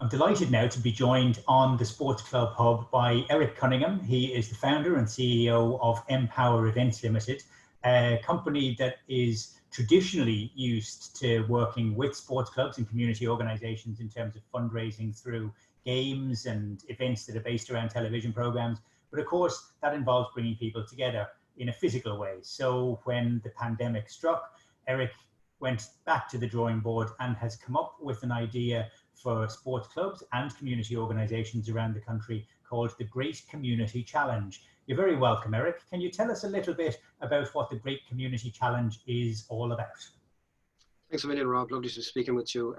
I'm delighted now to be joined on the Sports Club Hub by Eric Cunningham. He is the founder and CEO of Empower Events Limited, a company that is traditionally used to working with sports clubs and community organisations in terms of fundraising through games and events that are based around television programmes. But of course, that involves bringing people together in a physical way. So when the pandemic struck, Eric went back to the drawing board and has come up with an idea for sports clubs and community organisations around the country called the Great Community Challenge. You're very welcome, Eric. Can you tell us a little bit about what the Great Community Challenge is all about? Thanks a million, Rob. Lovely to be speaking with you.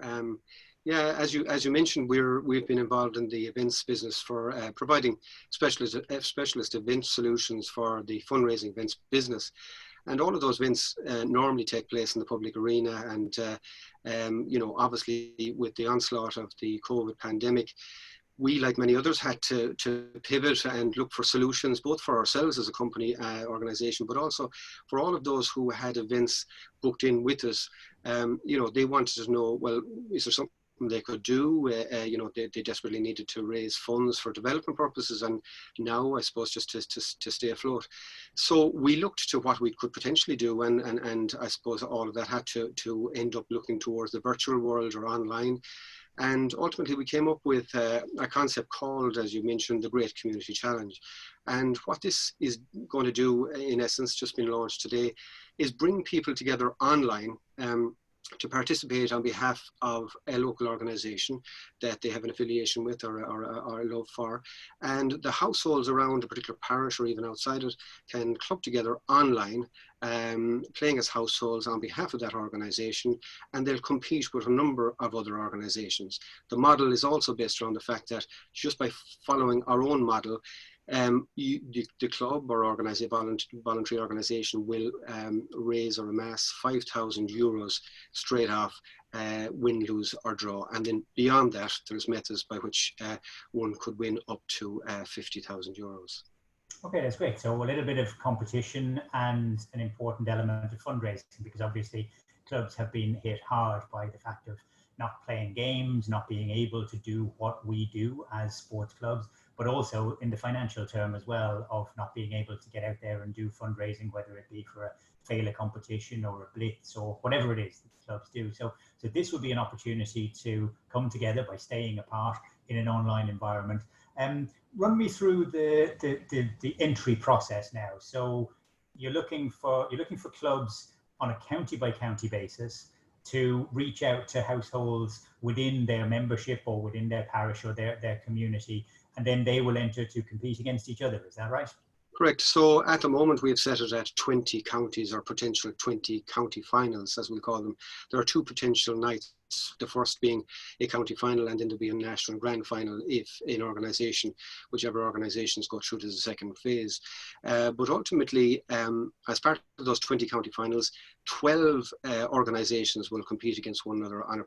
Yeah, as you mentioned, we've been involved in the events business for providing specialist event solutions for the fundraising events business. And all of those events normally take place in the public arena. And, obviously with the onslaught of the COVID pandemic, we, like many others, had to pivot and look for solutions, both for ourselves as a company organization, but also for all of those who had events booked in with us. They wanted to know, well, is there something they could do? They desperately needed to raise funds for development purposes, and now I suppose just to stay afloat. So we looked to what we could potentially do, and I suppose all of that had to end up looking towards the virtual world or online. And ultimately we came up with a concept called, as you mentioned, the Great Community Challenge. And what this is going to do, in essence, just been launched today, is bring people together online to participate on behalf of a local organisation that they have an affiliation with or a love for. And the households around a particular parish or even outside it can club together online, playing as households on behalf of that organisation, and they'll compete with a number of other organisations. The model is also based around the fact that just by following our own model, the club or voluntary organisation will raise or amass €5,000 straight off, win, lose or draw. And then beyond that, there's methods by which one could win up to €50,000. Okay, that's great. So a little bit of competition and an important element of fundraising, because obviously clubs have been hit hard by the fact of not playing games, not being able to do what we do as sports clubs, but also in the financial term as well of not being able to get out there and do fundraising, whether it be for a failure competition or a blitz or whatever it is that the clubs do. So this would be an opportunity to come together by staying apart in an online environment. Run me through the entry process now. So you're looking for clubs on a county by county basis to reach out to households within their membership or within their parish or their community, and then they will enter to compete against each other. Is that right? Correct. So at the moment we've set it at 20 counties, or potential 20 county finals, as we call them. There are two potential nights, the first being a county final, and then there'll be a national grand final if whichever organisations go through to the second phase. But ultimately, as part of those 20 county finals, 12 organisations will compete against one another on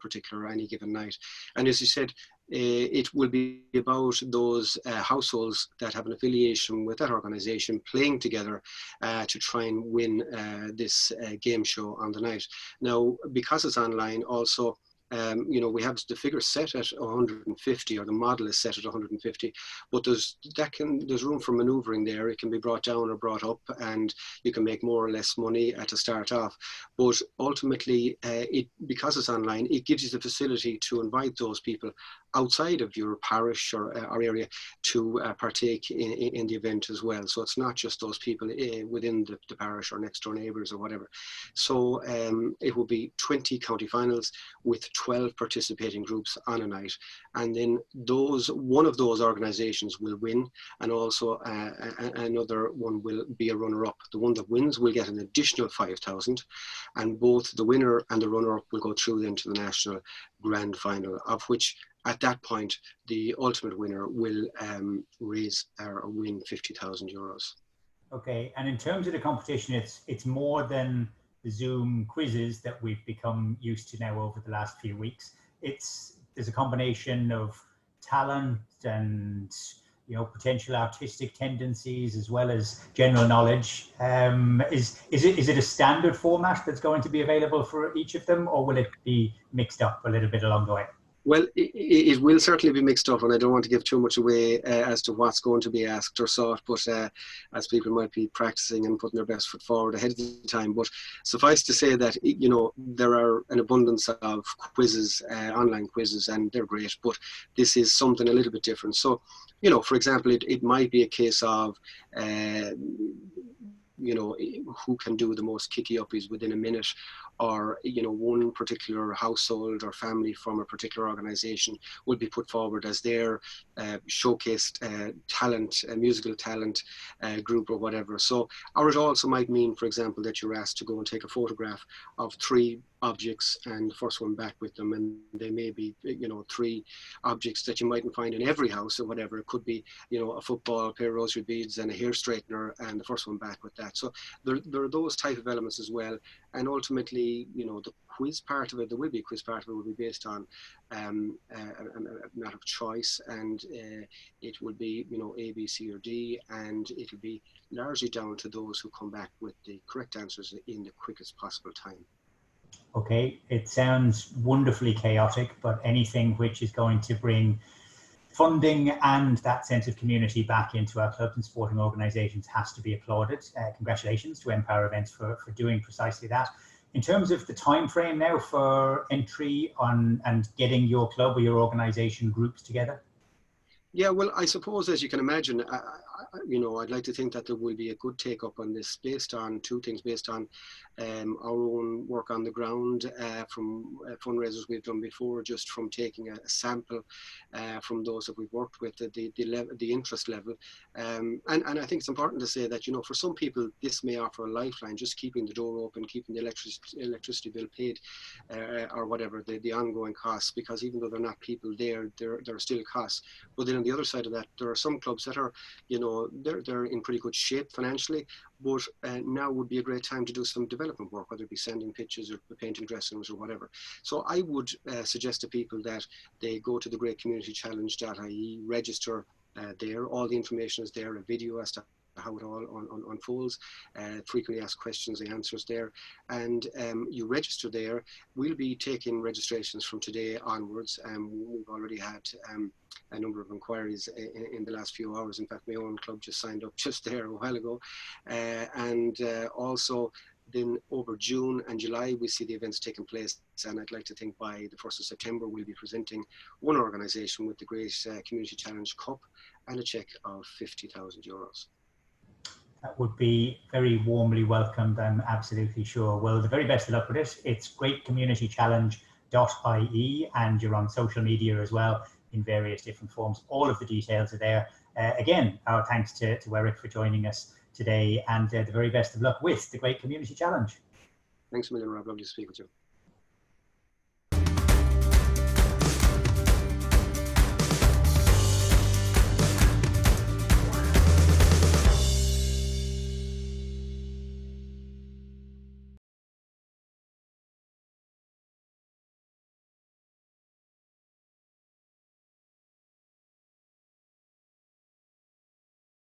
any given night. And as you said, it will be about those households that have an affiliation with that organisation playing together to try and win this game show on the night. Now, because it's online also, we have the figure set at 150, or the model is set at 150, but there's room for manoeuvring there. It can be brought down or brought up, and you can make more or less money to start off. But ultimately, because it's online, it gives you the facility to invite those people outside of your parish or area to partake in the event as well. So it's not just those people within the parish or next door neighbours or whatever. So it will be 20 county finals with 12 participating groups on a night, and then one of those organisations will win, and also another one will be a runner-up. The one that wins will get an additional 5,000, and both the winner and the runner-up will go through then to the national grand final, of which at that point the ultimate winner will raise or win €50,000. Okay, and in terms of the competition, it's more than the Zoom quizzes that we've become used to now over the last few weeks. There's a combination of talent and potential artistic tendencies as well as general knowledge. Is it a standard format that's going to be available for each of them, or will it be mixed up a little bit along the way? Well, it will certainly be mixed up, and I don't want to give too much away as to what's going to be asked or sought, but as people might be practicing and putting their best foot forward ahead of the time. But suffice to say that, you know, there are an abundance of quizzes, online quizzes, and they're great, but this is something a little bit different. So, you know, for example, it might be a case of, you know, who can do the most kicky-uppies within a minute, or, you know, one particular household or family from a particular organization would be put forward as their showcased talent, musical talent group or whatever. So, or it also might mean, for example, that you're asked to go and take a photograph of 3 objects and the first one back with them, and they may be, you know, 3 objects that you mightn't find in every house or whatever. It could be, you know, a football, a pair of rosary beads and a hair straightener, and the first one back with that. So there are those type of elements as well. And ultimately, you know, the quiz part of it, there will be a quiz part of it, will be based on a matter of choice, and it will be, you know, A, B, C, or D, and it'll be largely down to those who come back with the correct answers in the quickest possible time. Okay, it sounds wonderfully chaotic, but anything which is going to bring funding and that sense of community back into our clubs and sporting organisations has to be applauded. Congratulations to Empower Events for doing precisely that. In terms of the time frame now for entry on and getting your club or your organisation groups together? Yeah, well, I suppose, as you can imagine, you know, I'd like to think that there will be a good take up on this based on 2 things, based on our own work on the ground, from fundraisers we've done before, just from taking a sample from those that we've worked with, the interest level. And I think it's important to say that, you know, for some people, this may offer a lifeline, just keeping the door open, keeping the electricity bill paid, or whatever, the ongoing costs, because even though they're not people there are still costs. But then on the other side of that, there are some clubs that are, you know, they're in pretty good shape financially, but now would be a great time to do some development work, whether it be sending pitches or painting dressing rooms or whatever. So I would suggest to people that they go to thegreatcommunitychallenge.ie, register there. All the information is there, a video as to how it all unfolds, frequently asked questions, the answers there, and you register there. We'll be taking registrations from today onwards. We've already had a number of inquiries in the last few hours. In fact, my own club just signed up just there a while ago, and also then over June and July we see the events taking place, and I'd like to think by the 1st of September we'll be presenting one organisation with the Great Community Challenge Cup and a cheque of €50,000. That would be very warmly welcomed, I'm absolutely sure. Well, the very best of luck with it. It's greatcommunitychallenge.ie, and you're on social media as well in various different forms. All of the details are there. Again, our thanks to Eric for joining us today, and the very best of luck with the Great Community Challenge. Thanks a million, Rob. Lovely to speak with you.